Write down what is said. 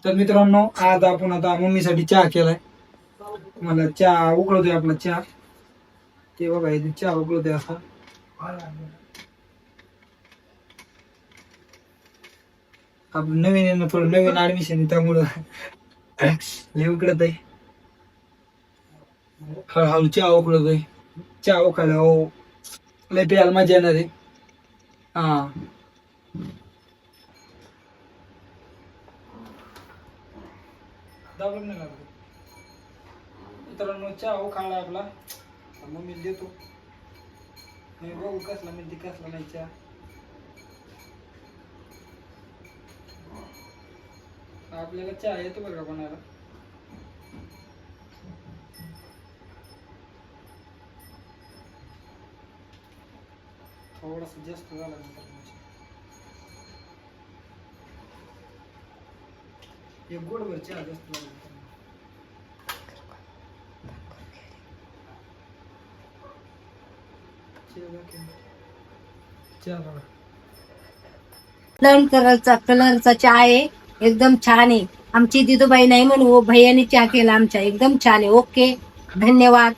तर मित्रांनो, आज आपण आता मम्मीसाठी चहा केलाय. मला चहा उकळतोय आपला चहा. ते बघा इथे चहा उकळतोय असा. आपण नवीन आहे ना, थोडं नवीन ऍडमिशन आहे त्यामुळं लय उकडत आहे. हळूहळू चहा उकळतोय. चहा उकळला हो लय प्यायला मजा येणार आहे. हा दाबून नाही लागत. मित्रांनो, चहा उकळला आपला. मम्मी देतो. मी बघू कसला म्हणते कसला नाही चहा. आपल्याला चहा येतो बरं का बनायला. थोडासा जास्त झाला एक गोडभर चहा जास्त झाला. कलरचा चहा आहे, एकदम छान आहे. आमची दिदूबाई नाही म्हणून भैयाने चहा केला आमच्या, एकदम छान आहे. ओके, धन्यवाद.